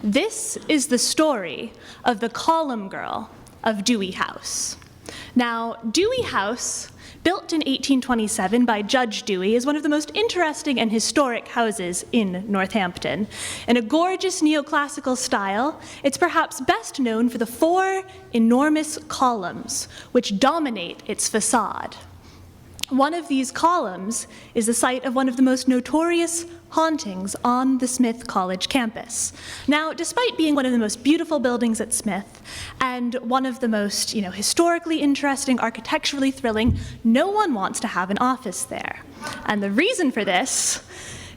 This is the story of the column girl of Dewey House. Now, Dewey House, built in 1827 by Judge Dewey, is one of the most interesting and historic houses in Northampton. In a gorgeous neoclassical style, it's perhaps best known for the 4 enormous columns which dominate its facade. One of these columns is the site of one of the most notorious hauntings on the Smith College campus. Now, despite being one of the most beautiful buildings at Smith and one of the most, historically interesting, architecturally thrilling, no one wants to have an office there. And the reason for this,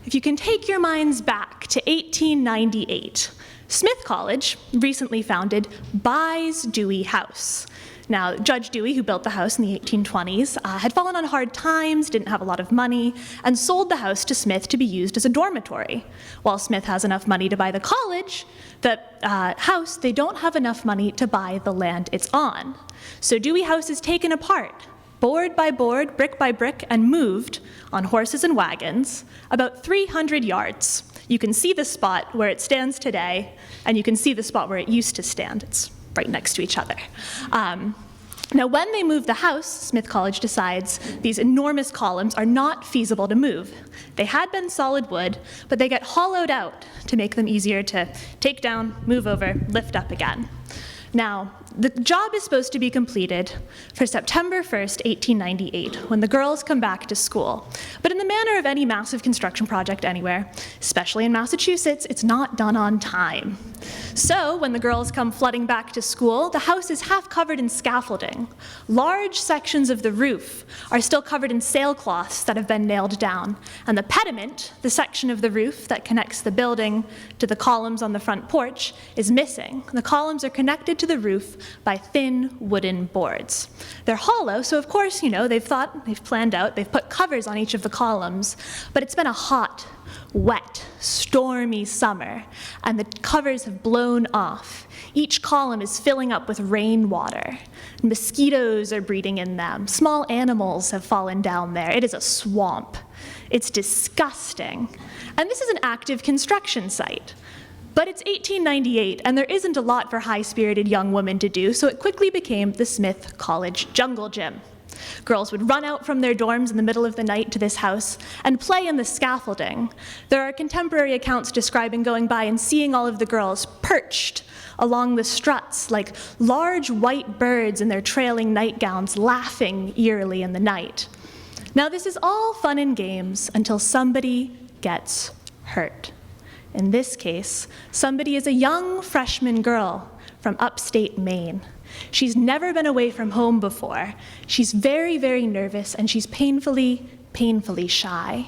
if you can take your minds back to 1898, Smith College, recently founded, buys Dewey House. Now, Judge Dewey, who built the house in the 1820s, had fallen on hard times, didn't have a lot of money, and sold the house to Smith to be used as a dormitory. While Smith has enough money to buy the college, the house, they don't have enough money to buy the land it's on. So Dewey House is taken apart, board by board, brick by brick, and moved on horses and wagons about 300 yards. You can see the spot where it stands today, and you can see the spot where it used to stand. It's right next to each other. Now, when they move the house, Smith College decides these enormous columns are not feasible to move. They had been solid wood, but they get hollowed out to make them easier to take down, move over, lift up again. Now, the job is supposed to be completed for September 1st, 1898, when the girls come back to school. But in the manner of any massive construction project anywhere, especially in Massachusetts, it's not done on time. So when the girls come flooding back to school, the house is half covered in scaffolding. Large sections of the roof are still covered in sailcloths that have been nailed down. And the pediment, the section of the roof that connects the building to the columns on the front porch, is missing. The columns are connected to the roof by thin wooden boards. They're hollow, so of course, they've planned out, they've put covers on each of the columns, but it's been a hot, wet, stormy summer, and the covers have blown off. Each column is filling up with rainwater. Mosquitoes are breeding in them. Small animals have fallen down there. It is a swamp. It's disgusting. And this is an active construction site. But it's 1898, and there isn't a lot for high-spirited young women to do, so it quickly became the Smith College Jungle Gym. Girls would run out from their dorms in the middle of the night to this house and play in the scaffolding. There are contemporary accounts describing going by and seeing all of the girls perched along the struts like large white birds in their trailing nightgowns, laughing eerily in the night. Now, this is all fun and games until somebody gets hurt. In this case, somebody is a young freshman girl from upstate Maine. She's never been away from home before. She's very, very nervous, and she's painfully, painfully shy.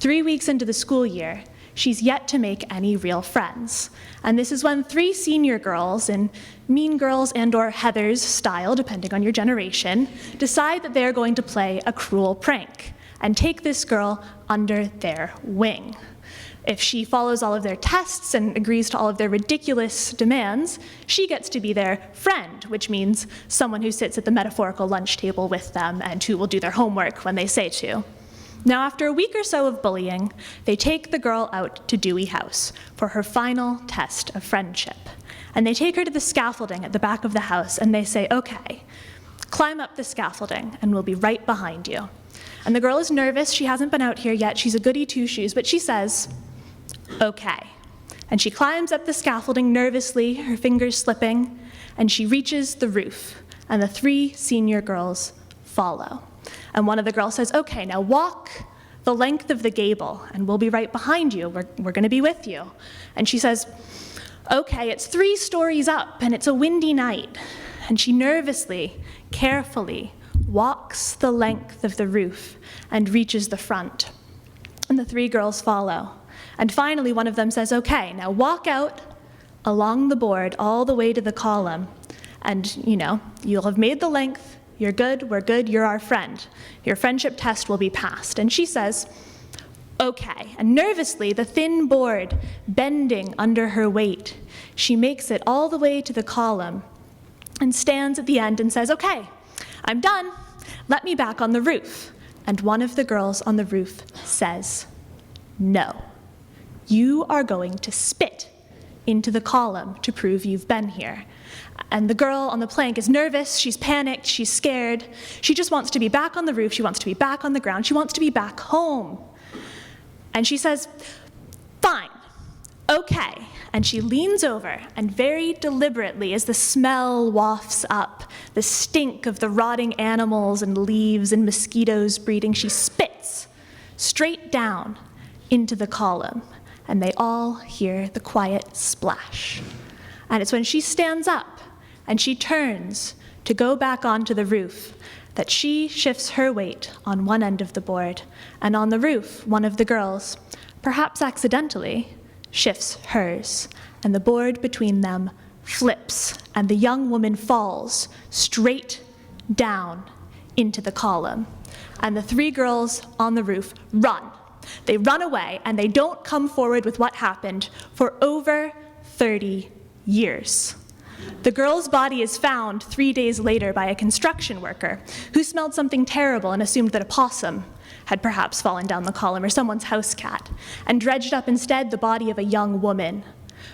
3 weeks into the school year, she's yet to make any real friends. And this is when 3 senior girls, in Mean Girls and/or Heathers style, depending on your generation, decide that they're going to play a cruel prank and take this girl under their wing. If she follows all of their tests and agrees to all of their ridiculous demands, she gets to be their friend, which means someone who sits at the metaphorical lunch table with them and who will do their homework when they say to. Now, after a week or so of bullying, they take the girl out to Dewey House for her final test of friendship. And they take her to the scaffolding at the back of the house, and they say, "Okay, climb up the scaffolding, and we'll be right behind you." And the girl is nervous. She hasn't been out here yet. She's a goody two-shoes, but she says, "Okay." And she climbs up the scaffolding nervously, her fingers slipping, and she reaches the roof, and the 3 senior girls follow. And one of the girls says, "Okay, now walk the length of the gable, and we'll be right behind you. We're going to be with you." And she says, "Okay, it's 3 stories up, and it's a windy night." And she nervously, carefully walks the length of the roof and reaches the front. And the 3 girls follow. And finally, one of them says, "Okay, now walk out along the board all the way to the column, and, you'll have made the length. You're good, we're good, you're our friend. Your friendship test will be passed." And she says, "Okay." And nervously, the thin board bending under her weight, she makes it all the way to the column and stands at the end and says, "Okay, I'm done. Let me back on the roof." And one of the girls on the roof says, "No. You are going to spit into the column to prove you've been here. And the girl on the plank is nervous, she's panicked, she's scared. She just wants to be back on the roof, she wants to be back on the ground, she wants to be back home. And she says, fine, okay. And she leans over, and very deliberately, as the smell wafts up, the stink of the rotting animals and leaves and mosquitoes breeding, she spits straight down into the column, and they all hear the quiet splash. And it's when she stands up and she turns to go back onto the roof that she shifts her weight on one end of the board, and on the roof, one of the girls, perhaps accidentally, shifts hers, and the board between them flips, and the young woman falls straight down into the column. And the three girls on the roof run. They run away, and they don't come forward with what happened for over 30 years. The girl's body is found 3 days later by a construction worker who smelled something terrible and assumed that a possum had perhaps fallen down the column or someone's house cat, and dredged up instead the body of a young woman.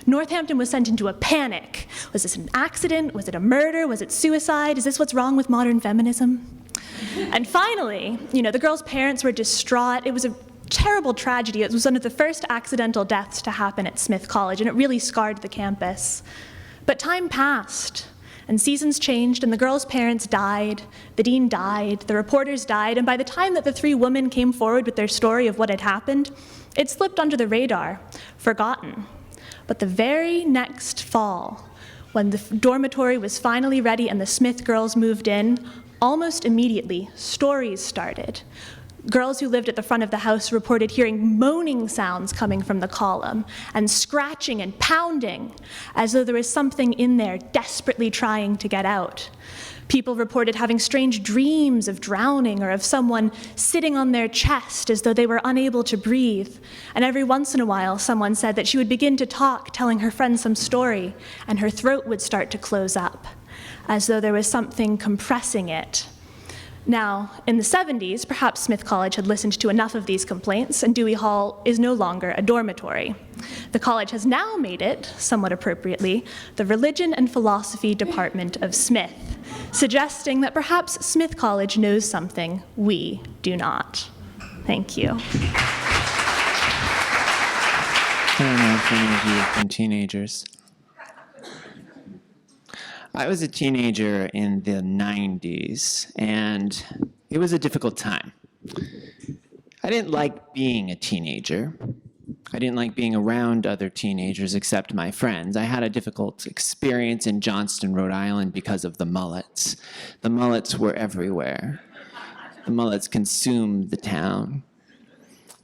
Northampton was sent into a panic. Was this an accident? Was it a murder? Was it suicide? Is this what's wrong with modern feminism? And finally, the girl's parents were distraught. It was a terrible tragedy. It was one of the first accidental deaths to happen at Smith College, and it really scarred the campus. But time passed, and seasons changed, and the girl's parents died, the dean died, the reporters died, and by the time that the three women came forward with their story of what had happened, it slipped under the radar, forgotten. But the very next fall, when the dormitory was finally ready and the Smith girls moved in, almost immediately, stories started. Girls who lived at the front of the house reported hearing moaning sounds coming from the column, and scratching and pounding, as though there was something in there desperately trying to get out. People reported having strange dreams of drowning or of someone sitting on their chest as though they were unable to breathe. And every once in a while, someone said that she would begin to talk, telling her friend some story, and her throat would start to close up, as though there was something compressing it. Now, in the 70s, perhaps Smith College had listened to enough of these complaints, and Dewey Hall is no longer a dormitory. The college has now made it, somewhat appropriately, the Religion and Philosophy Department of Smith, suggesting that perhaps Smith College knows something we do not. Thank you. I don't know if any of you have been teenagers. I was a teenager in the 90s, and it was a difficult time. I didn't like being a teenager. I didn't like being around other teenagers except my friends. I had a difficult experience in Johnston, Rhode Island because of the mullets. The mullets were everywhere. The mullets consumed the town.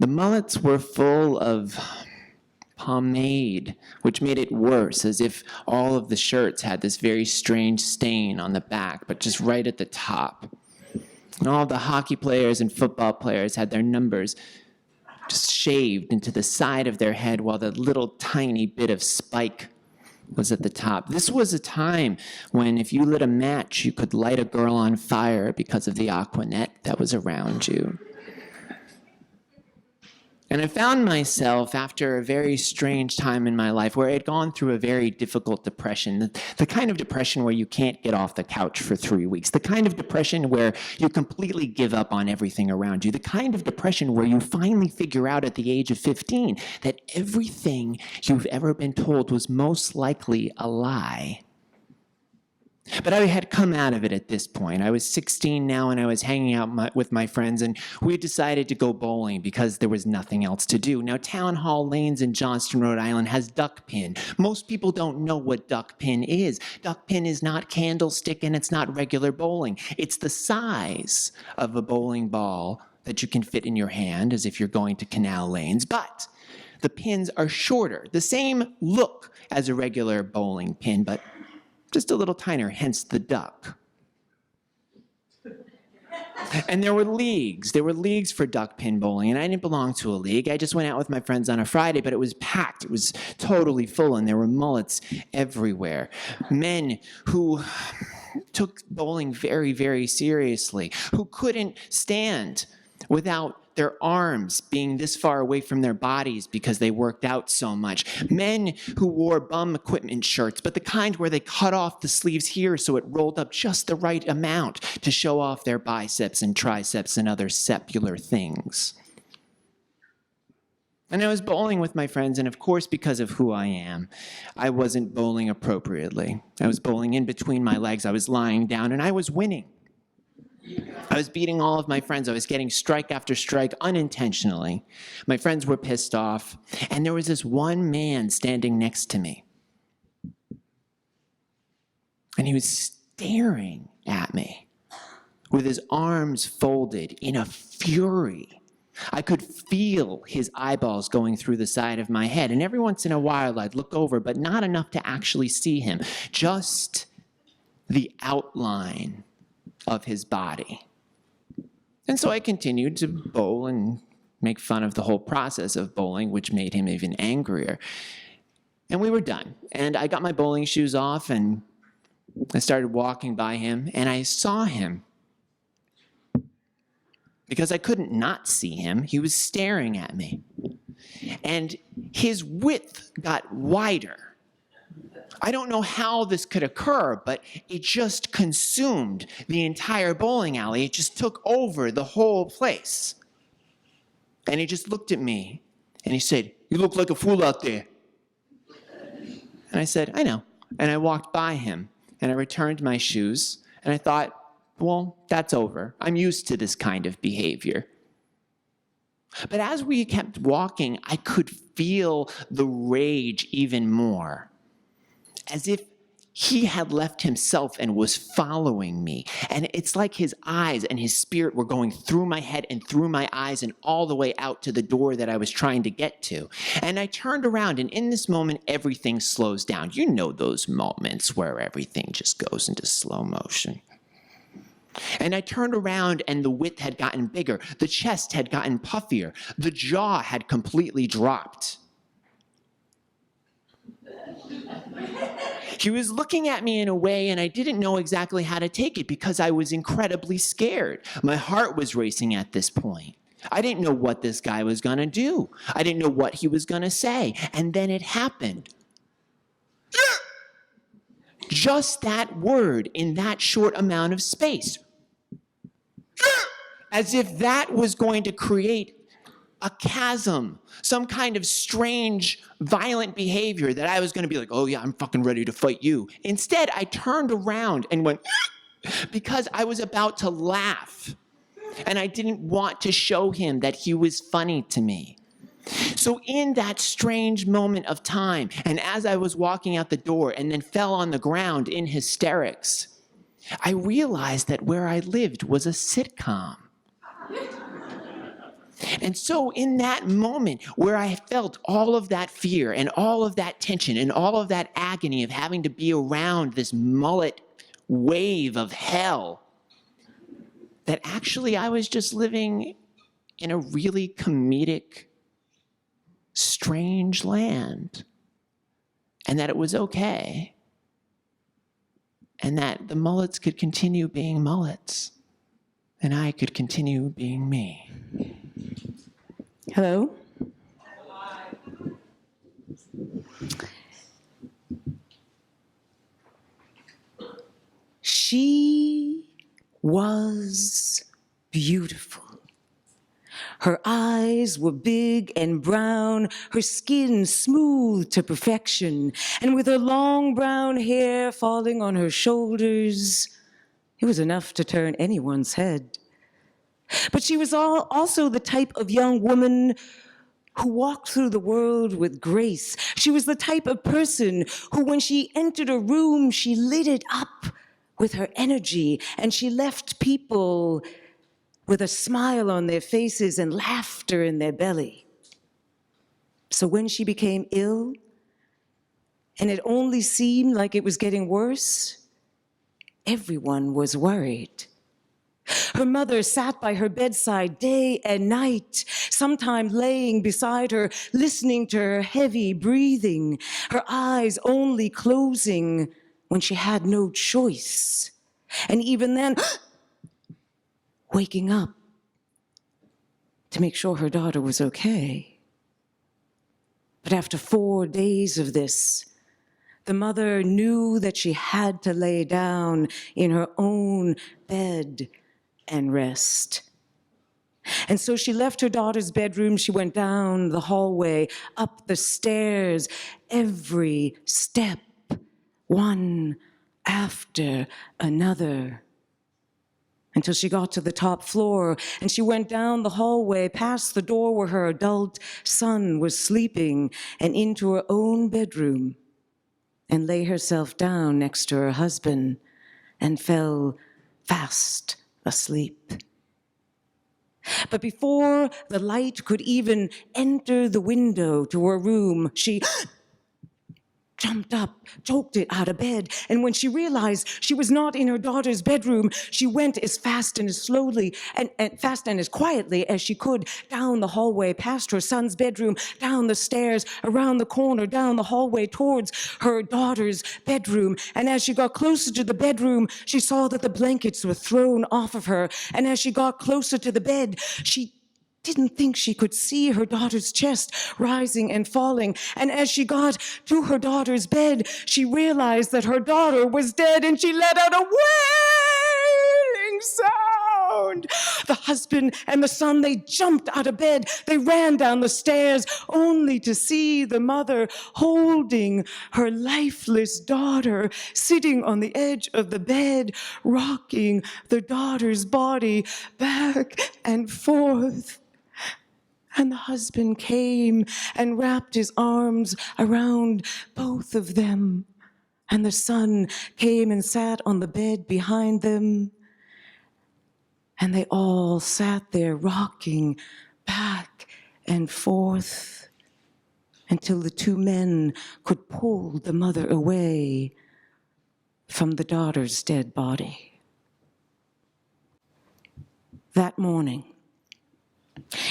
The mullets were full of pomade, which made it worse, as if all of the shirts had this very strange stain on the back, but just right at the top. And all the hockey players and football players had their numbers just shaved into the side of their head, while the little tiny bit of spike was at the top. This was a time when if you lit a match, you could light a girl on fire because of the aquanet that was around you. And I found myself, after a very strange time in my life, where I had gone through a very difficult depression, the kind of depression where you can't get off the couch for 3 weeks, the kind of depression where you completely give up on everything around you, the kind of depression where you finally figure out at the age of 15 that everything you've ever been told was most likely a lie. But I had come out of it at this point. I was 16 now, and I was hanging out with my friends, and we decided to go bowling because there was nothing else to do. Now, Town Hall Lanes in Johnston, Rhode Island has duck pin. Most people don't know what duck pin is. Duck pin is not candlestick, and it's not regular bowling. It's the size of a bowling ball that you can fit in your hand, as if you're going to Canal Lanes, but the pins are shorter. The same look as a regular bowling pin, but just a little tinier, hence the duck. And there were leagues. There were leagues for duck pin bowling, and I didn't belong to a league. I just went out with my friends on a Friday, but it was packed. It was totally full, and there were mullets everywhere. Men who took bowling very, very seriously, who couldn't stand without their arms being this far away from their bodies because they worked out so much. Men who wore bum equipment shirts, but the kind where they cut off the sleeves here so it rolled up just the right amount to show off their biceps and triceps and other sepular things. And I was bowling with my friends, and of course, because of who I am, I wasn't bowling appropriately. I was bowling in between my legs. I was lying down, and I was winning. I was beating all of my friends. I was getting strike after strike unintentionally. My friends were pissed off, and there was this one man standing next to me. And he was staring at me with his arms folded in a fury. I could feel his eyeballs going through the side of my head, and every once in a while I'd look over, but not enough to actually see him, just the outline of his body. And so I continued to bowl and make fun of the whole process of bowling, which made him even angrier. And we were done, and I got my bowling shoes off, and I started walking by him, and I saw him. Because I couldn't not see him, he was staring at me. And his width got wider. I don't know how this could occur, but it just consumed the entire bowling alley. It just took over the whole place. And he just looked at me, and he said, "You look like a fool out there." And I said, "I know." And I walked by him, and I returned my shoes, and I thought, well, that's over. I'm used to this kind of behavior. But as we kept walking, I could feel the rage even more, as if he had left himself and was following me. And it's like his eyes and his spirit were going through my head and through my eyes and all the way out to the door that I was trying to get to. And I turned around, and in this moment, everything slows down. You know those moments where everything just goes into slow motion. And I turned around, and the width had gotten bigger. The chest had gotten puffier. The jaw had completely dropped. He was looking at me in a way, and I didn't know exactly how to take it because I was incredibly scared. My heart was racing at this point. I didn't know what this guy was going to do. I didn't know what he was going to say. And then it happened. Just that word in that short amount of space. As if that was going to create a chasm, some kind of strange, violent behavior that I was going to be like, oh yeah, I'm fucking ready to fight you. Instead, I turned around and went, because I was about to laugh. And I didn't want to show him that he was funny to me. So in that strange moment of time, and as I was walking out the door and then fell on the ground in hysterics, I realized that where I lived was a sitcom. And so in that moment where I felt all of that fear and all of that tension and all of that agony of having to be around this mullet wave of hell, that actually I was just living in a really comedic, strange land, and that it was okay, and that the mullets could continue being mullets, and I could continue being me. Hello? She was beautiful. Her eyes were big and brown, her skin smooth to perfection, and with her long brown hair falling on her shoulders, it was enough to turn anyone's head. But she was also the type of young woman who walked through the world with grace. She was the type of person who, when she entered a room, she lit it up with her energy, and she left people with a smile on their faces and laughter in their belly. So when she became ill, and it only seemed like it was getting worse, everyone was worried. Her mother sat by her bedside day and night, sometimes laying beside her, listening to her heavy breathing, her eyes only closing when she had no choice. And even then, waking up to make sure her daughter was okay. But after 4 days of this, the mother knew that she had to lay down in her own bed and rest. And so she left her daughter's bedroom. She went down the hallway, up the stairs, every step, one after another, until she got to the top floor. And she went down the hallway, past the door where her adult son was sleeping, and into her own bedroom, and lay herself down next to her husband and fell fast asleep. But before the light could even enter the window to her room, she jumped up, jolted it out of bed, and when she realized she was not in her daughter's bedroom, she went as fast and as slowly and fast and as quietly as she could down the hallway, past her son's bedroom, down the stairs, around the corner, down the hallway towards her daughter's bedroom. And as she got closer to the bedroom, she saw that the blankets were thrown off of her. And as she got closer to the bed, she didn't think she could see her daughter's chest rising and falling. And as she got to her daughter's bed, she realized that her daughter was dead, and she let out a wailing sound. The husband and the son, they jumped out of bed. They ran down the stairs, only to see the mother holding her lifeless daughter, sitting on the edge of the bed, rocking the daughter's body back and forth. And the husband came and wrapped his arms around both of them. And the son came and sat on the bed behind them. And they all sat there rocking back and forth until the two men could pull the mother away from the daughter's dead body. That morning,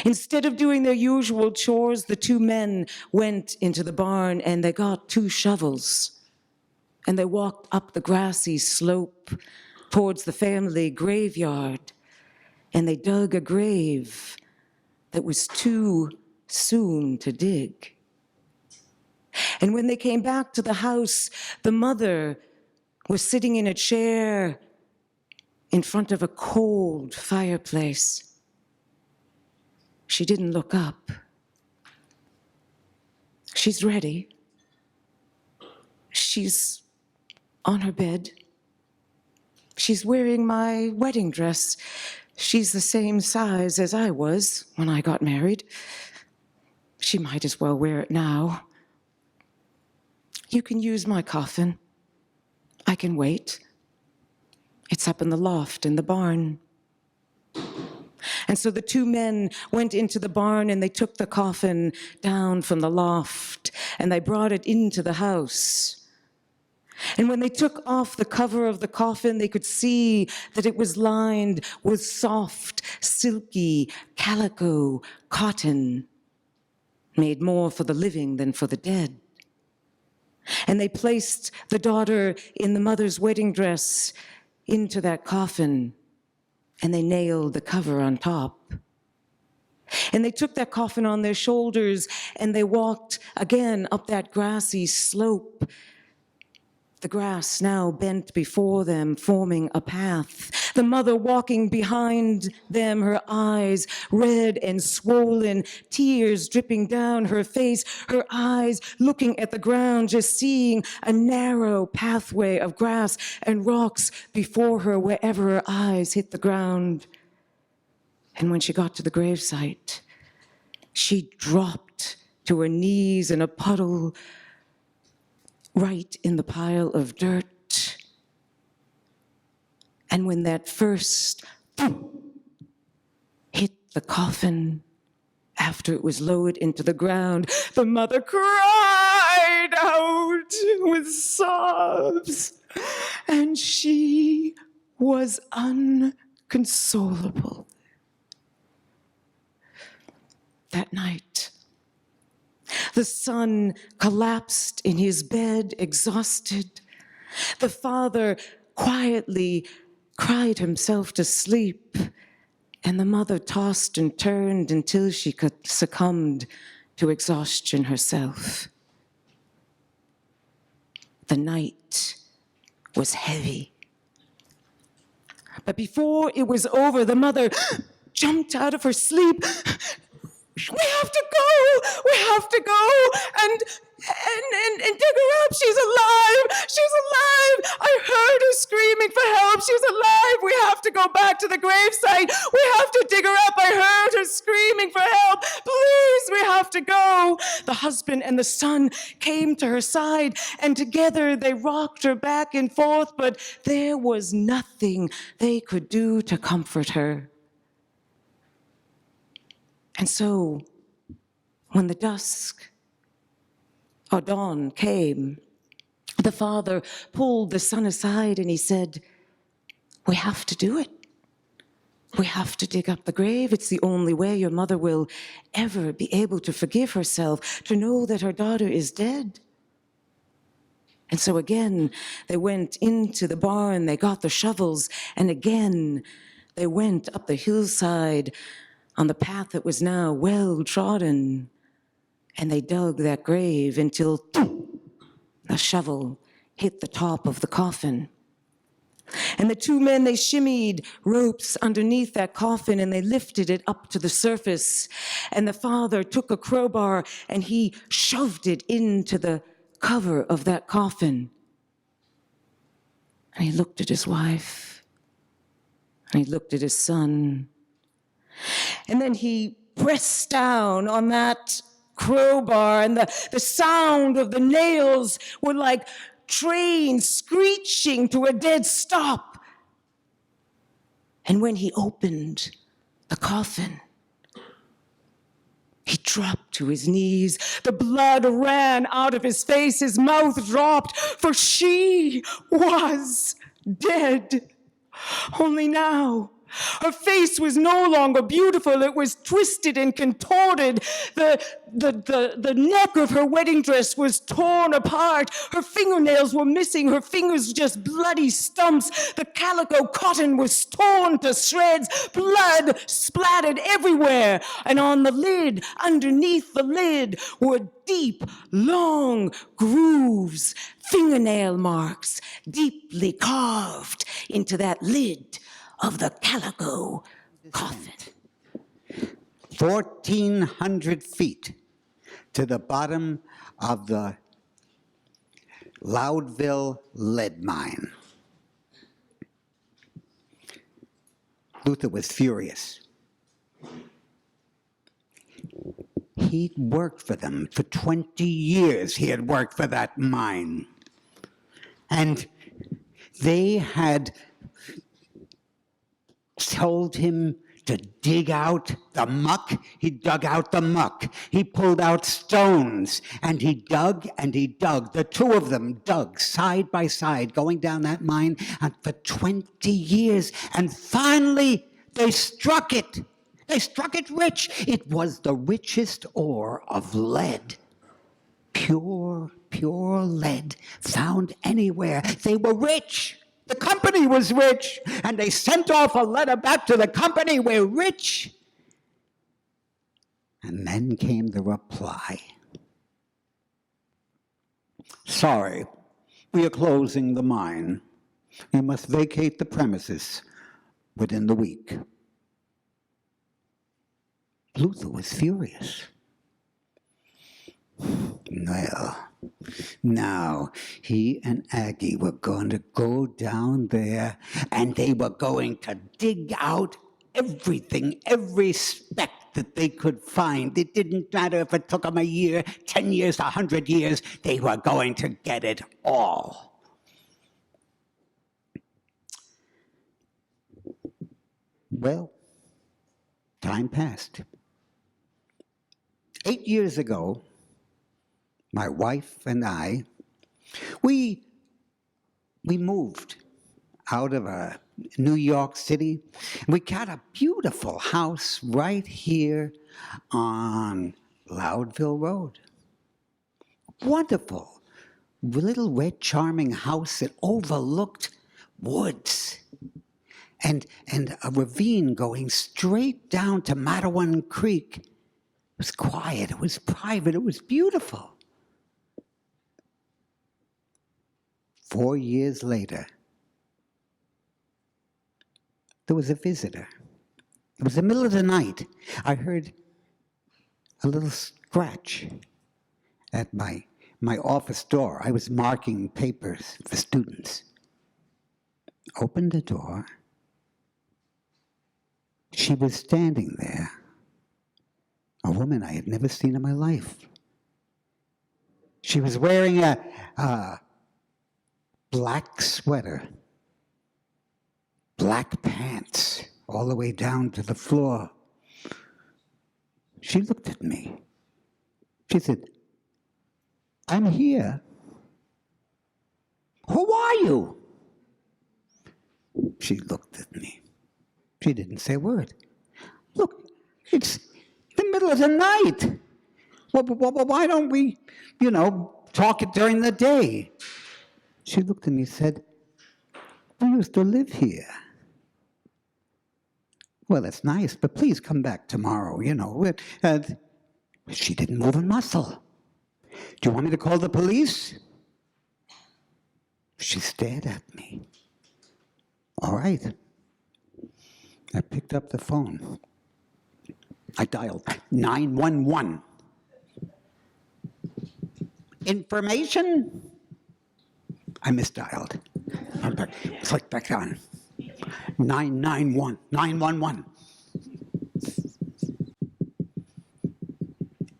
instead of doing their usual chores, the two men went into the barn and they got 2 shovels, and they walked up the grassy slope towards the family graveyard, and they dug a grave that was too soon to dig. And when they came back to the house, the mother was sitting in a chair in front of a cold fireplace. She didn't look up. She's ready. She's on her bed. She's wearing my wedding dress. She's the same size as I was when I got married. She might as well wear it now. You can use my coffin. I can wait. It's up in the loft in the barn. And so the two men went into the barn and they took the coffin down from the loft and they brought it into the house. And when they took off the cover of the coffin, they could see that it was lined with soft, silky calico cotton, made more for the living than for the dead. And they placed the daughter in the mother's wedding dress into that coffin, and they nailed the cover on top. And they took that coffin on their shoulders, and they walked again up that grassy slope, the grass now bent before them, forming a path. The mother walking behind them, her eyes red and swollen, tears dripping down her face, her eyes looking at the ground, just seeing a narrow pathway of grass and rocks before her wherever her eyes hit the ground. And when she got to the gravesite, she dropped to her knees in a puddle right in the pile of dirt. And when that first thump hit the coffin after it was lowered into the ground, the mother cried out with sobs, and she was unconsolable. That night, the son collapsed in his bed, exhausted. The father quietly cried himself to sleep, And the mother tossed and turned until she succumbed to exhaustion herself. The night was heavy. But before it was over, the mother jumped out of her sleep. We have to go! We have to go! And dig her up! She's alive! She's alive! I heard her screaming for help! She's alive! We have to go back to the gravesite! We have to dig her up! I heard her screaming for help! Please, we have to go! The husband and the son came to her side, and together they rocked her back and forth, but there was nothing they could do to comfort her. And so, when the dusk or dawn came, the father pulled the son aside and he said, "We have to do it. We have to dig up the grave. It's the only way your mother will ever be able to forgive herself, to know that her daughter is dead." And so again, they went into the barn, they got the shovels, and again, they went up the hillside on the path that was now well trodden, and they dug that grave until the shovel hit the top of the coffin. And the two men, they shimmied ropes underneath that coffin and they lifted it up to the surface. And the father took a crowbar and he shoved it into the cover of that coffin. And he looked at his wife and he looked at his son. And then he pressed down on that crowbar, and the sound of the nails were like trains screeching to a dead stop. And when he opened the coffin, he dropped to his knees. The blood ran out of his face. His mouth dropped, for she was dead. Only now, her face was no longer beautiful. It was twisted and contorted. The neck of her wedding dress was torn apart. Her fingernails were missing. Her fingers just bloody stumps. The calico cotton was torn to shreds. Blood splattered everywhere. And on the lid, underneath the lid, were deep, long grooves, fingernail marks, deeply carved into that lid of the calico coffin. 1,400 feet to the bottom of the Loudville lead mine. Luther was furious. He'd worked for them for 20 years. He had worked for that mine. And they had told him to dig out the muck. He dug out the muck. He pulled out stones, and he dug and he dug. The two of them dug side by side, going down that mine for 20 years. And finally, they struck it. They struck it rich. It was the richest ore of lead. Pure lead found anywhere. They were rich. The company was rich, and they sent off a letter back to the company, "We're rich." And then came the reply. "Sorry, we are closing the mine. You must vacate the premises within the week." Luther was furious. Well, now he and Aggie were going to go down there, and they were going to dig out everything, every speck that they could find. It didn't matter if it took them a year, 10 years, 100 years. They were going to get it all. Well, time passed. 8 years ago, my wife and I, we moved out of New York City. We got a beautiful house right here on Loudville Road. Wonderful, little red charming house that overlooked woods. and a ravine going straight down to Matawan Creek. It was quiet, it was private, it was beautiful. 4 years later, there was a visitor. It was the middle of the night. I heard a little scratch at my office door. I was marking papers for students. Opened the door. She was standing there, a woman I had never seen in my life. She was wearing a black sweater, black pants, all the way down to the floor. She looked at me. She said, "I'm here." "Who are you?" She looked at me. She didn't say a word. "Look, it's the middle of the night. Well, why don't we, talk it during the day?" She looked at me and said, "We used to live here." "Well, that's nice, but please come back tomorrow, She didn't move a muscle. "Do you want me to call the police?" She stared at me. All right. I picked up the phone. I dialed 911. "Information?" I misdialed. Click back on. 991, 911.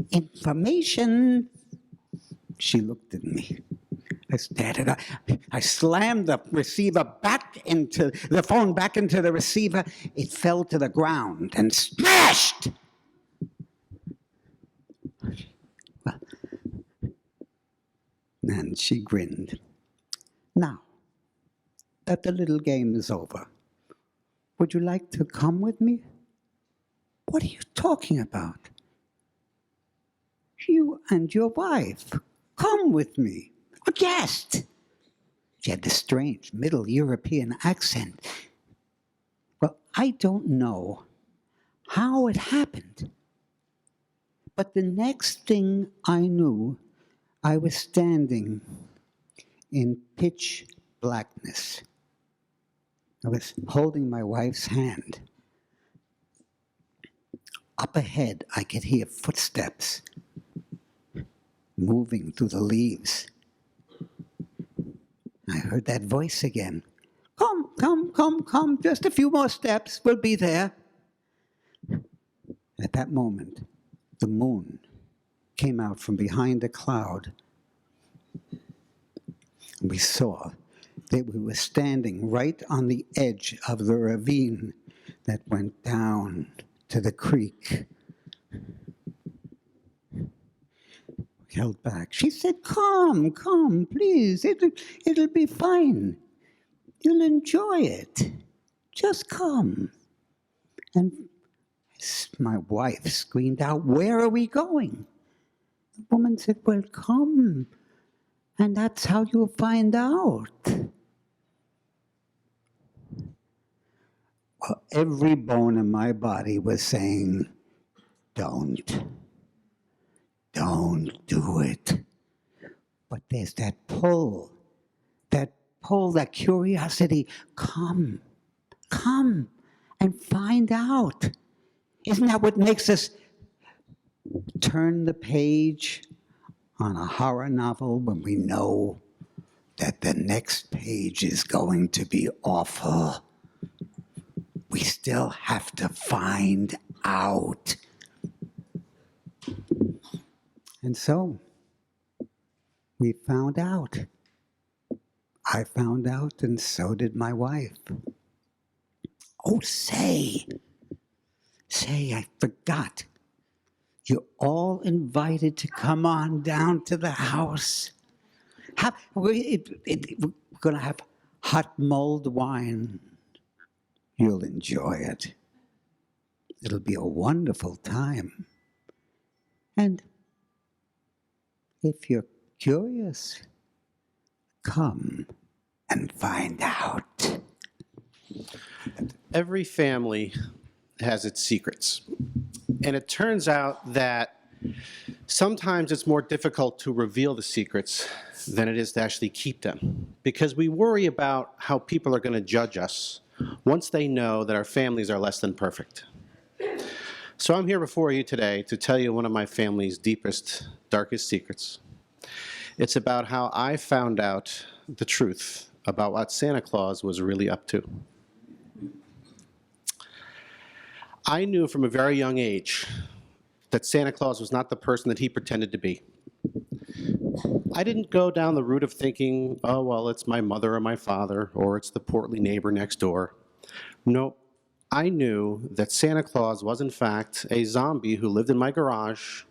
"Information?" She looked at me. I stared at her. I slammed the receiver the phone back into the receiver. It fell to the ground and smashed. Well, and she grinned. "Now that the little game is over, would you like to come with me?" "What are you talking about?" "You and your wife. Come with me. A guest." She had this strange Middle European accent. Well, I don't know how it happened, but the next thing I knew, I was standing in pitch blackness. I was holding my wife's hand. Up ahead, I could hear footsteps moving through the leaves. I heard that voice again. "Come, come, come, come, just a few more steps, we'll be there." At that moment, the moon came out from behind a cloud. We saw that we were standing right on the edge of the ravine that went down to the creek. We held back. She said, "Come, come, please. It'll be fine. You'll enjoy it. Just come." And my wife screamed out, "Where are we going?" The woman said, "Well, come, and that's how you'll find out." Well, every bone in my body was saying, Don't do it. But there's that pull, that curiosity. Come and find out. Isn't that what makes us turn the page on a horror novel when we know that the next page is going to be awful? We still have to find out. And so, we found out. I found out, and so did my wife. Oh, say, I forgot. You're all invited to come on down to the house. We're going to have hot mulled wine. You'll enjoy it. It'll be a wonderful time. And if you're curious, come and find out. Every family has its secrets. And it turns out that sometimes it's more difficult to reveal the secrets than it is to actually keep them, because we worry about how people are going to judge us once they know that our families are less than perfect. So I'm here before you today to tell you one of my family's deepest, darkest secrets. It's about how I found out the truth about what Santa Claus was really up to. I knew from a very young age that Santa Claus was not the person that he pretended to be. I didn't go down the route of thinking, oh, well, it's my mother or my father, or it's the portly neighbor next door. Nope. I knew that Santa Claus was, in fact, a zombie who lived in my garage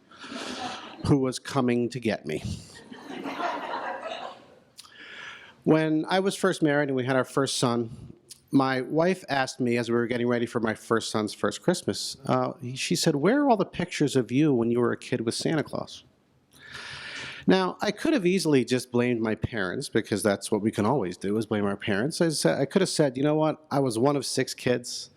who was coming to get me. When I was first married and we had our first son, my wife asked me, as we were getting ready for my first son's first Christmas, she said, "Where are all the pictures of you when you were a kid with Santa Claus?" Now, I could have easily just blamed my parents, because that's what we can always do, is blame our parents. I could have said, you know what, I was one of 6 kids.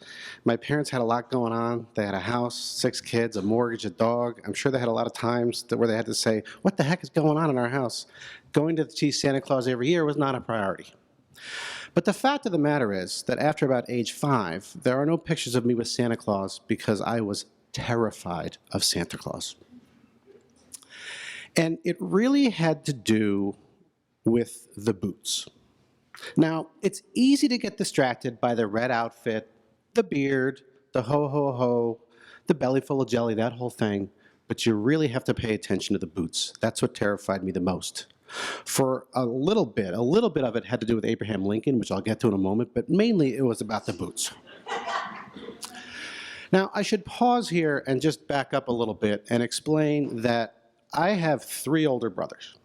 My parents had a lot going on. They had a house, 6 kids, a mortgage, a dog. I'm sure they had a lot of times where they had to say, what the heck is going on in our house? Going to see Santa Claus every year was not a priority. But the fact of the matter is that after about age 5, there are no pictures of me with Santa Claus because I was terrified of Santa Claus. And it really had to do with the boots. Now, it's easy to get distracted by the red outfit, the beard, the ho-ho-ho, the belly full of jelly, that whole thing, but you really have to pay attention to the boots. That's what terrified me the most. For a little bit of it had to do with Abraham Lincoln, which I'll get to in a moment, but mainly it was about the boots. Now, I should pause here and just back up a little bit and explain that I have 3 older brothers,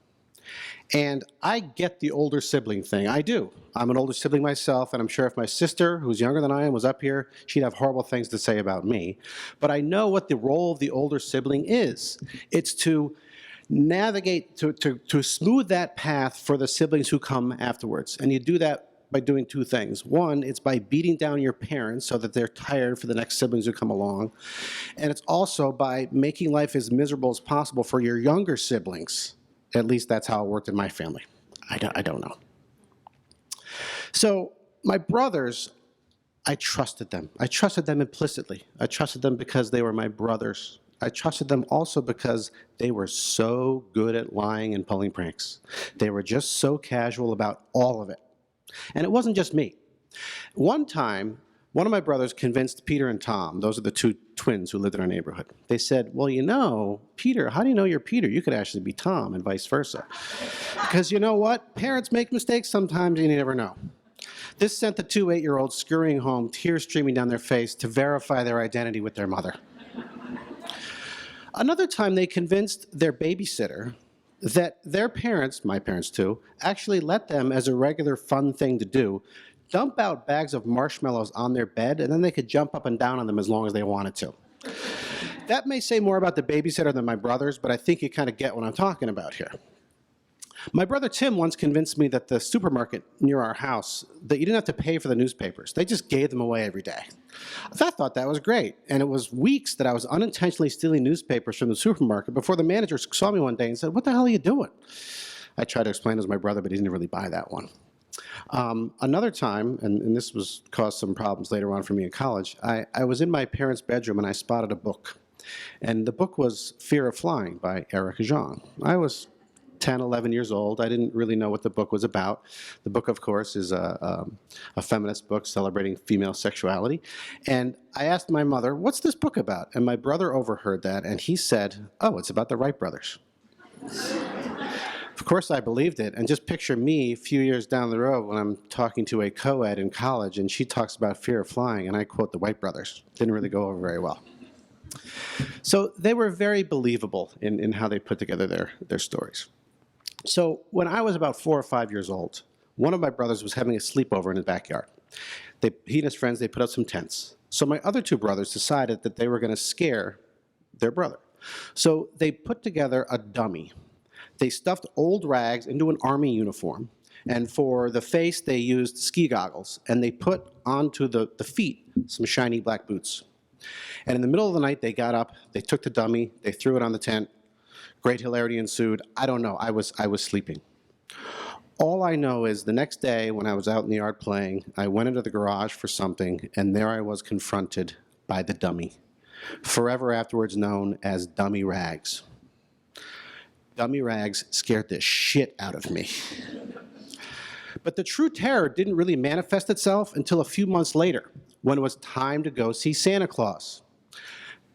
and I get the older sibling thing. I do. I'm an older sibling myself, and I'm sure if my sister, who's younger than I am, was up here, she'd have horrible things to say about me. But I know what the role of the older sibling is. It's to navigate, to smooth that path for the siblings who come afterwards. And you do that by doing 2 things. One, it's by beating down your parents so that they're tired for the next siblings who come along. And it's also by making life as miserable as possible for your younger siblings. At least that's how it worked in my family. I don't know. So my brothers, I trusted them. I trusted them implicitly. I trusted them because they were my brothers. I trusted them also because they were so good at lying and pulling pranks. They were just so casual about all of it. And it wasn't just me. One time, one of my brothers convinced Peter and Tom, those are the 2 twins who lived in our neighborhood. They said, well, you know, Peter, how do you know you're Peter? You could actually be Tom, and vice versa. Because you know what? Parents make mistakes sometimes, and you never know. This sent the 2 8-year-olds scurrying home, tears streaming down their face, to verify their identity with their mother. Another time, they convinced their babysitter that their parents, my parents too, actually let them, as a regular fun thing to do, dump out bags of marshmallows on their bed, and then they could jump up and down on them as long as they wanted to. That may say more about the babysitter than my brothers, but I think you kind of get what I'm talking about here. My brother Tim once convinced me that the supermarket near our house, that you didn't have to pay for the newspapers. They just gave them away every day. I thought that was great, and it was weeks that I was unintentionally stealing newspapers from the supermarket before the manager saw me one day and said, what the hell are you doing? I tried to explain it to my brother, but he didn't really buy that one. Another time, and this caused some problems later on for me in college, I was in my parents' bedroom and I spotted a book. And the book was Fear of Flying by Eric Jean. I was 10, 11 years old. I didn't really know what the book was about. The book, of course, is a feminist book celebrating female sexuality. And I asked my mother, what's this book about? And my brother overheard that, and he said, oh, it's about the Wright brothers. Of course, I believed it. And just picture me a few years down the road when I'm talking to a co-ed in college, and she talks about fear of flying, and I quote the Wright brothers. Didn't really go over very well. So they were very believable in how they put together their stories. So when I was about 4 or 5 years old, one of my brothers was having a sleepover in his backyard. He and his friends, they put up some tents. So my other 2 brothers decided that they were going to scare their brother. So they put together a dummy. They stuffed old rags into an army uniform, And for the face, they used ski goggles, and they put onto the feet some shiny black boots. And in the middle of the night, they got up, they took the dummy, they threw it on the tent. Great hilarity ensued. I don't know, I was sleeping. All I know is the next day when I was out in the yard playing, I went into the garage for something, and there I was confronted by the dummy, forever afterwards known as Dummy Rags. Dummy Rags scared the shit out of me. But the true terror didn't really manifest itself until a few months later, when it was time to go see Santa Claus.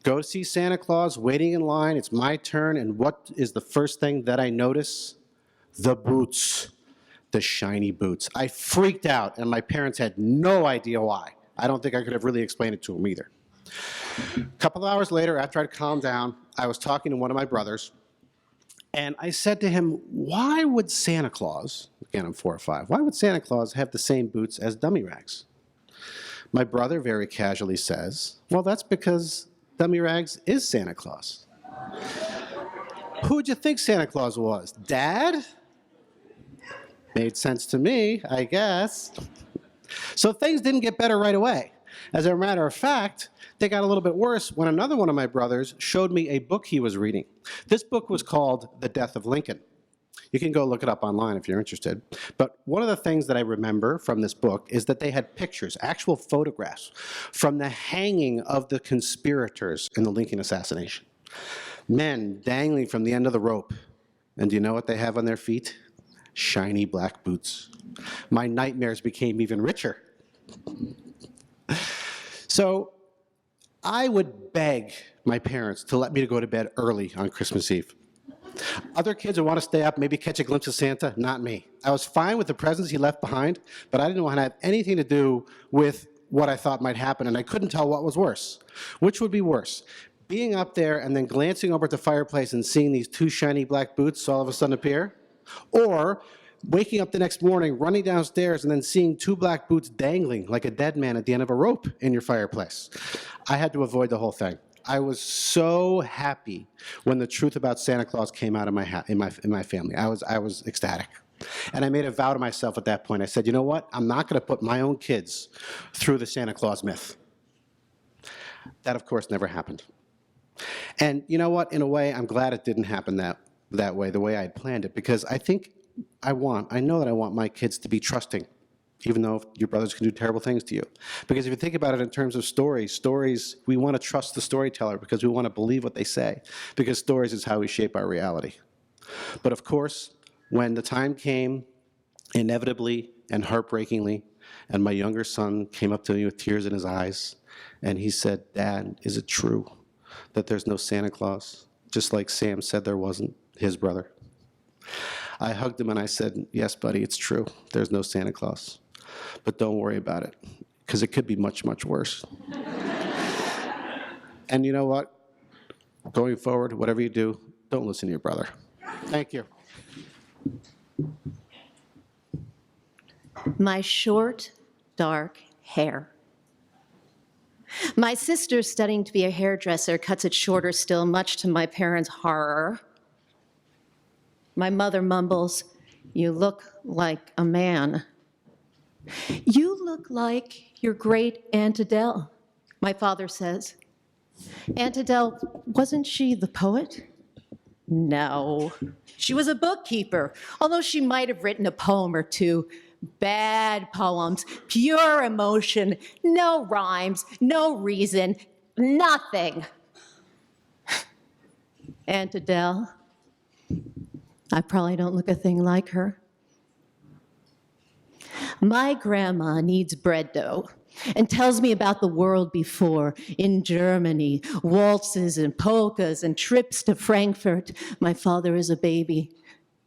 Go see Santa Claus, waiting in line, it's my turn, and what is the first thing that I notice? The boots, the shiny boots. I freaked out, and my parents had no idea why. I don't think I could have really explained it to them either. A couple of hours later, after I'd calmed down, I was talking to one of my brothers, and I said to him, why would Santa Claus, again, I'm 4 or 5, why would Santa Claus have the same boots as Dummy Rags? My brother very casually says, well, that's because Dummy Rags is Santa Claus. Who would you think Santa Claus was? Dad? Made sense to me, I guess. So things didn't get better right away. As a matter of fact, they got a little bit worse when another one of my brothers showed me a book he was reading. This book was called The Death of Lincoln. You can go look it up online if you're interested. But one of the things that I remember from this book is that they had pictures, actual photographs, from the hanging of the conspirators in the Lincoln assassination. Men dangling from the end of the rope. And do you know what they have on their feet? Shiny black boots. My nightmares became even richer. So I would beg my parents to let me go to bed early on Christmas Eve. Other kids would want to stay up, maybe catch a glimpse of Santa, not me. I was fine with the presents he left behind, but I didn't want to have anything to do with what I thought might happen, and I couldn't tell what was worse. Which would be worse? Being up there and then glancing over at the fireplace and seeing these 2 shiny black boots all of a sudden appear? Or waking up the next morning, running downstairs, and then seeing 2 black boots dangling like a dead man at the end of a rope in your fireplace. I had to avoid the whole thing. I was so happy when the truth about Santa Claus came out of in my family. I was ecstatic. And I made a vow to myself at that point. I said, you know what? I'm not going to put my own kids through the Santa Claus myth. That, of course, never happened. And you know what? In a way, I'm glad it didn't happen that way, the way I had planned it, because I know that I want my kids to be trusting, even though your brothers can do terrible things to you. Because if you think about it in terms of stories, we want to trust the storyteller because we want to believe what they say, because stories is how we shape our reality. But of course, when the time came, inevitably and heartbreakingly, and my younger son came up to me with tears in his eyes, and he said, Dad, is it true that there's no Santa Claus? Just like Sam said there wasn't, his brother. I hugged him and I said, yes, buddy, it's true. There's no Santa Claus. But don't worry about it, because it could be much, much worse. And you know what? Going forward, whatever you do, don't listen to your brother. Thank you. My short, dark hair. My sister, studying to be a hairdresser, cuts it shorter still, much to my parents' horror. My mother mumbles, you look like a man. You look like your great Aunt Adele, my father says. Aunt Adele, wasn't she the poet? No, she was a bookkeeper, although she might have written a poem or two. Bad poems, pure emotion, no rhymes, no reason, nothing. Aunt Adele, I probably don't look a thing like her. My grandma needs bread dough and tells me about the world before in Germany, waltzes and polkas and trips to Frankfurt. My father is a baby.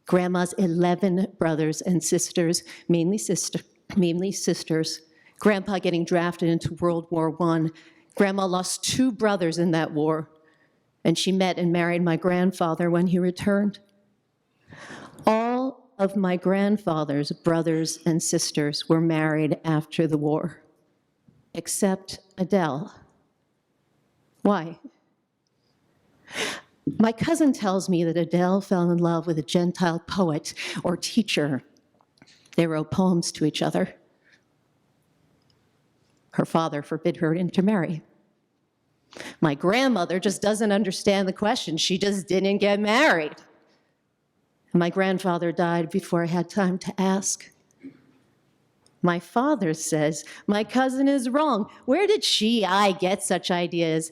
Grandma's 11 brothers and sisters, mainly sisters. Grandpa getting drafted into World War I. Grandma lost 2 brothers in that war, and she met and married my grandfather when he returned. All of my grandfather's brothers and sisters were married after the war, except Adele. Why? My cousin tells me that Adele fell in love with a Gentile poet or teacher They wrote poems to each other. Her father forbid her to intermarry. My grandmother just doesn't understand the question. She just didn't get married. And my grandfather died before I had time to ask. My father says, my cousin is wrong. Where did I get such ideas?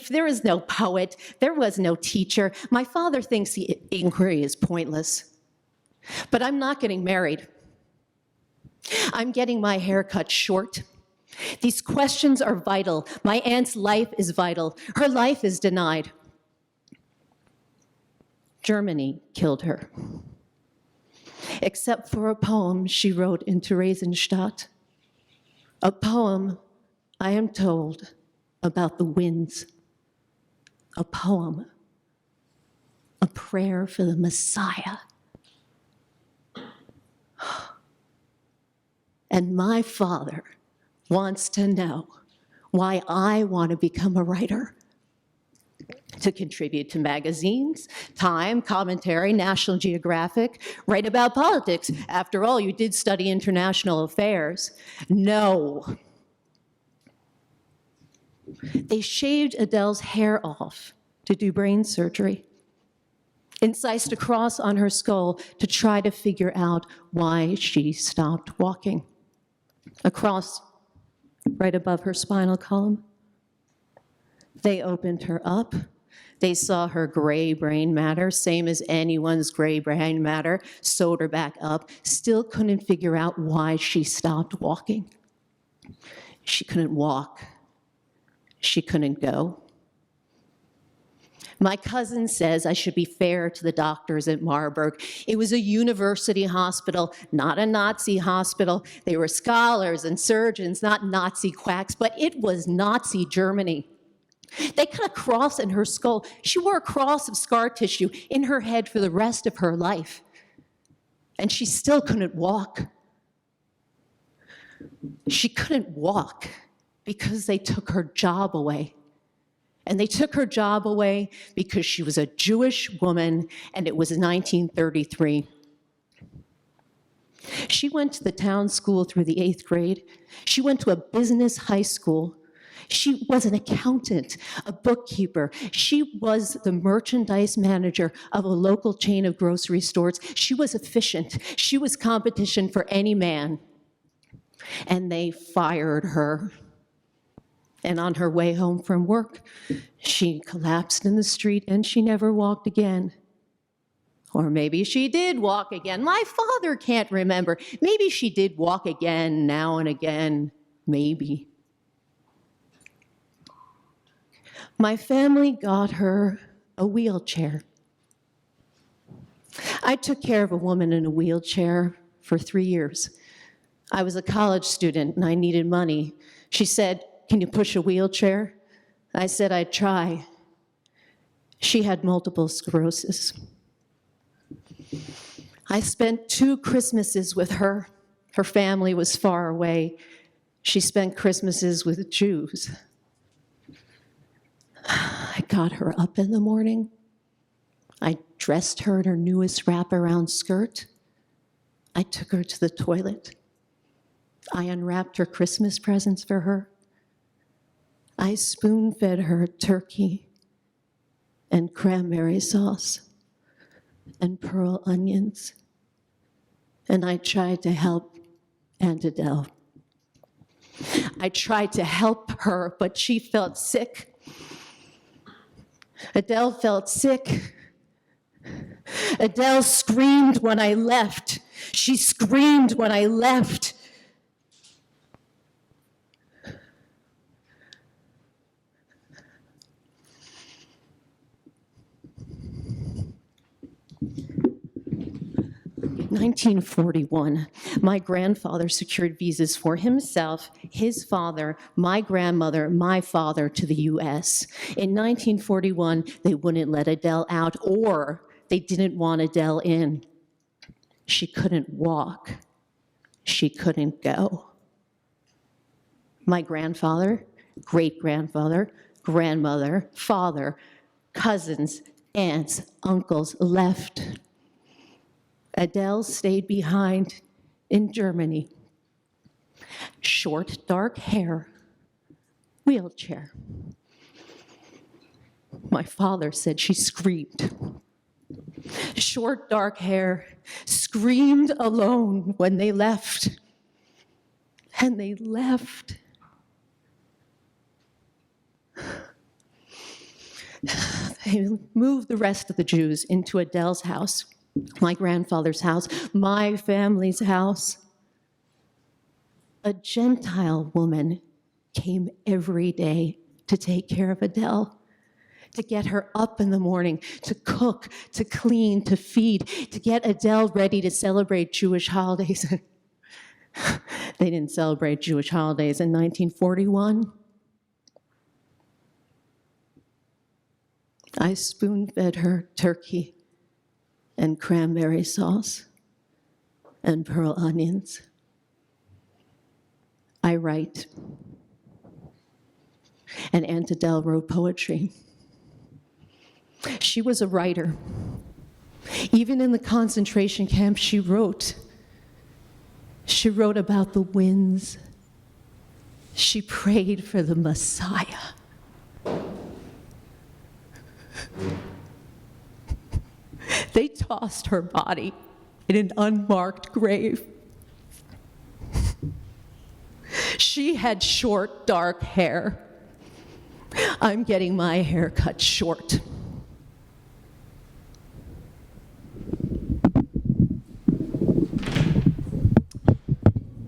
There was no poet. There was no teacher. My father thinks the inquiry is pointless. But I'm not getting married. I'm getting my hair cut short. These questions are vital. My aunt's life is vital. Her life is denied. Germany killed her. Except for a poem she wrote in Theresienstadt. A poem, I am told, about the winds. A poem, a prayer for the Messiah. And my father wants to know why I want to become a writer. To contribute to magazines, Time, Commentary, National Geographic, write about politics. After all, you did study international affairs. No. They shaved Adele's hair off to do brain surgery, incised a cross on her skull to try to figure out why she stopped walking. A cross right above her spinal column. They opened her up. They saw her gray brain matter, same as anyone's gray brain matter, sewed her back up, still couldn't figure out why she stopped walking. She couldn't walk. She couldn't go. My cousin says I should be fair to the doctors at Marburg. It was a university hospital, not a Nazi hospital. They were scholars and surgeons, not Nazi quacks, but it was Nazi Germany. They cut a cross in her skull. She wore a cross of scar tissue in her head for the rest of her life. And she still couldn't walk. She couldn't walk because they took her job away. And they took her job away because she was a Jewish woman, and it was 1933. She went to the town school through the 8th grade. She went to a business high school. She was an accountant, a bookkeeper. She was the merchandise manager of a local chain of grocery stores. She was efficient. She was competition for any man. And they fired her. And on her way home from work, she collapsed in the street and she never walked again. Or maybe she did walk again. My father can't remember. Maybe she did walk again now and again. Maybe. My family got her a wheelchair. I took care of a woman in a wheelchair for 3 years. I was a college student and I needed money. She said, "Can you push a wheelchair?" I said I'd try. She had multiple sclerosis. I spent 2 Christmases with her. Her family was far away. She spent Christmases with Jews. I got her up in the morning. I dressed her in her newest wraparound skirt. I took her to the toilet. I unwrapped her Christmas presents for her. I spoon-fed her turkey and cranberry sauce and pearl onions. And I tried to help Aunt Adele. I tried to help her, but she felt sick. Adele felt sick. Adele screamed when I left. She screamed when I left. In 1941, my grandfather secured visas for himself, his father, my grandmother, my father to the US. In 1941, they wouldn't let Adele out, or they didn't want Adele in. She couldn't walk. She couldn't go. My grandfather, great-grandfather, grandmother, father, cousins, aunts, uncles left. Adele stayed behind in Germany. Short, dark hair, wheelchair. My father said she screamed. Short, dark hair, screamed alone when they left. And they left. They moved the rest of the Jews into Adele's house, my grandfather's house, my family's house. A Gentile woman came every day to take care of Adele, to get her up in the morning, to cook, to clean, to feed, to get Adele ready to celebrate Jewish holidays. They didn't celebrate Jewish holidays in 1941. I spoon-fed her turkey and cranberry sauce and pearl onions. I write. And Aunt Adele wrote poetry. She was a writer. Even in the concentration camp, she wrote. She wrote about the winds. She prayed for the Messiah. They tossed her body in an unmarked grave. She had short, dark hair. I'm getting my hair cut short.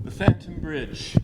The Phantom Bridge.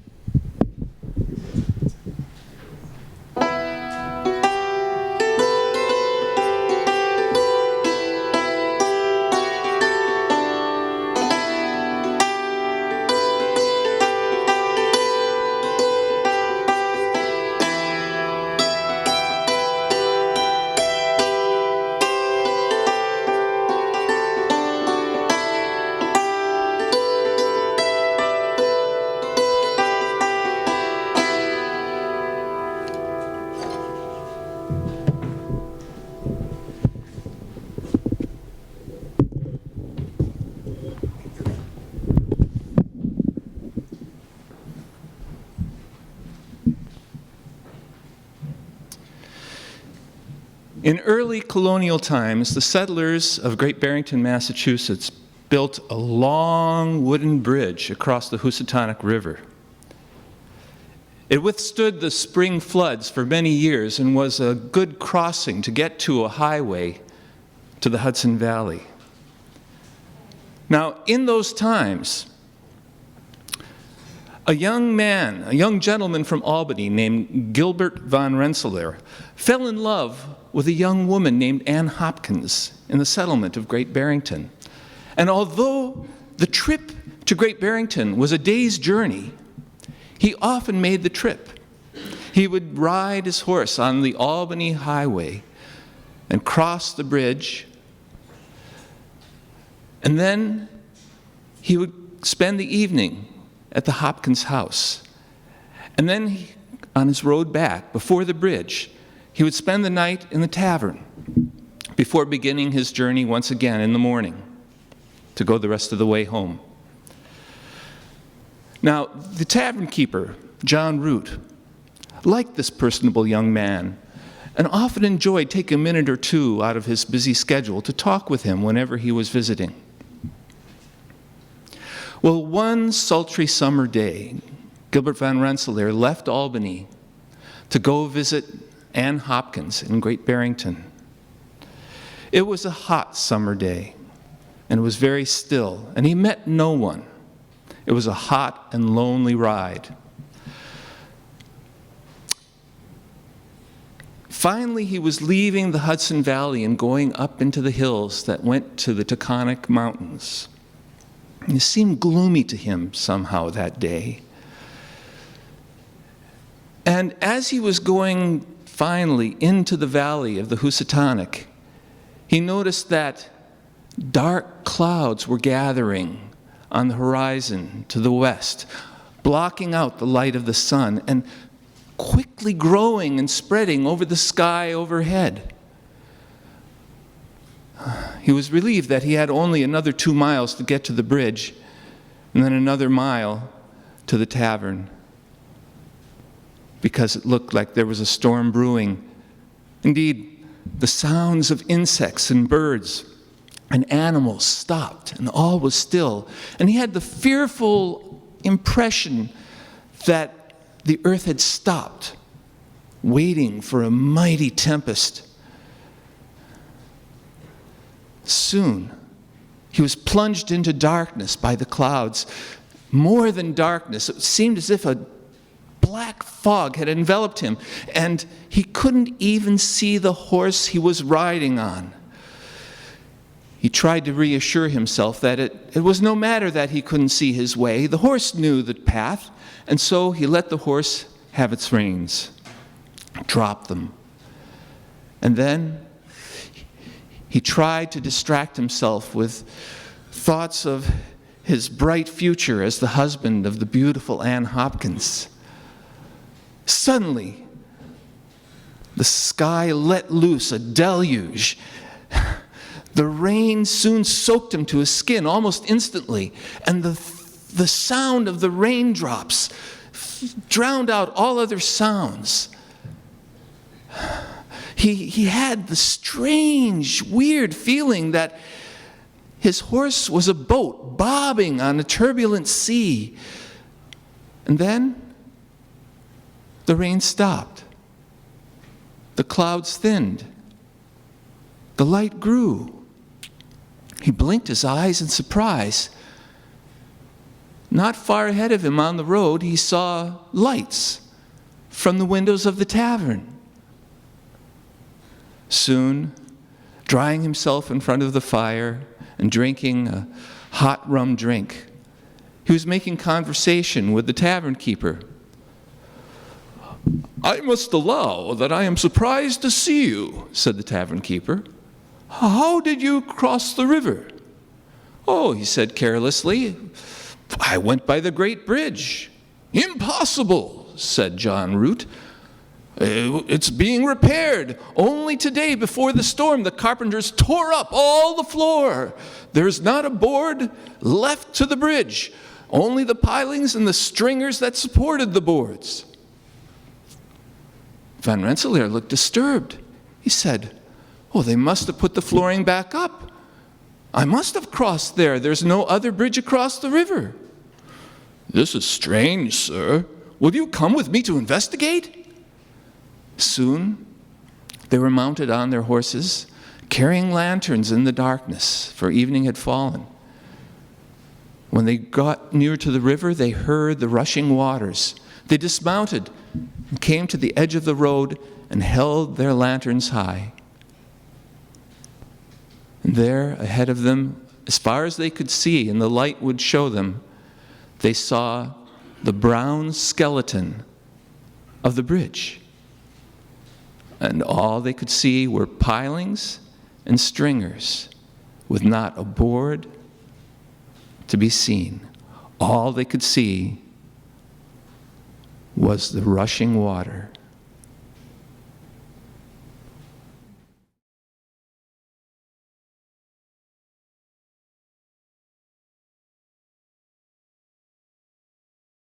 In early colonial times, the settlers of Great Barrington, Massachusetts, built a long wooden bridge across the Housatonic River. It withstood the spring floods for many years and was a good crossing to get to a highway to the Hudson Valley. Now, in those times, a young gentleman from Albany named Gilbert von Rensselaer fell in love with a young woman named Ann Hopkins in the settlement of Great Barrington. And although the trip to Great Barrington was a day's journey, he often made the trip. He would ride his horse on the Albany Highway and cross the bridge, and then he would spend the evening at the Hopkins house. And then on his road back, before the bridge, he would spend the night in the tavern before beginning his journey once again in the morning to go the rest of the way home. Now, the tavern keeper, John Root, liked this personable young man and often enjoyed taking a minute or two out of his busy schedule to talk with him whenever he was visiting. Well, one sultry summer day, Gilbert von Rensselaer left Albany to go visit Ann Hopkins in Great Barrington. It was a hot summer day, and it was very still, and he met no one. It was a hot and lonely ride. Finally, he was leaving the Hudson Valley and going up into the hills that went to the Taconic Mountains. It seemed gloomy to him somehow that day. And as he was going finally into the valley of the Housatonic, he noticed that dark clouds were gathering on the horizon to the west, blocking out the light of the sun and quickly growing and spreading over the sky overhead. He was relieved that he had only another 2 miles to get to the bridge, and then another mile to the tavern, because it looked like there was a storm brewing. Indeed, the sounds of insects and birds and animals stopped, and all was still. And he had the fearful impression that the earth had stopped, waiting for a mighty tempest. Soon, he was plunged into darkness by the clouds. More than darkness, it seemed as if a black fog had enveloped him, and he couldn't even see the horse he was riding on. He tried to reassure himself that it was no matter that he couldn't see his way. The horse knew the path, and so he let the horse have its reins, dropped them. And then he tried to distract himself with thoughts of his bright future as the husband of the beautiful Anne Hopkins. Suddenly, the sky let loose a deluge. The rain soon soaked him to his skin almost instantly, and the sound of the raindrops drowned out all other sounds. He had the strange, weird feeling that his horse was a boat bobbing on a turbulent sea. And then the rain stopped. The clouds thinned. The light grew. He blinked his eyes in surprise. Not far ahead of him on the road, he saw lights from the windows of the tavern. Soon, drying himself in front of the fire and drinking a hot rum drink, he was making conversation with the tavern keeper. "I must allow that I am surprised to see you," said the tavern keeper. "How did you cross the river?" "Oh," he said carelessly, "I went by the great bridge." "Impossible," said John Root. "It's being repaired. Only today, before the storm, the carpenters tore up all the floor. There's not a board left to the bridge, only the pilings and the stringers that supported the boards." Van Rensselaer looked disturbed. He said, "Oh, they must have put the flooring back up. I must have crossed there. There's no other bridge across the river." "This is strange, sir. Will you come with me to investigate?" Soon, they were mounted on their horses, carrying lanterns in the darkness, for evening had fallen. When they got near to the river, they heard the rushing waters. They dismounted and came to the edge of the road and held their lanterns high. And there, ahead of them, as far as they could see and the light would show them, they saw the brown skeleton of the bridge. And all they could see were pilings and stringers with not a board to be seen. All they could see was the rushing water.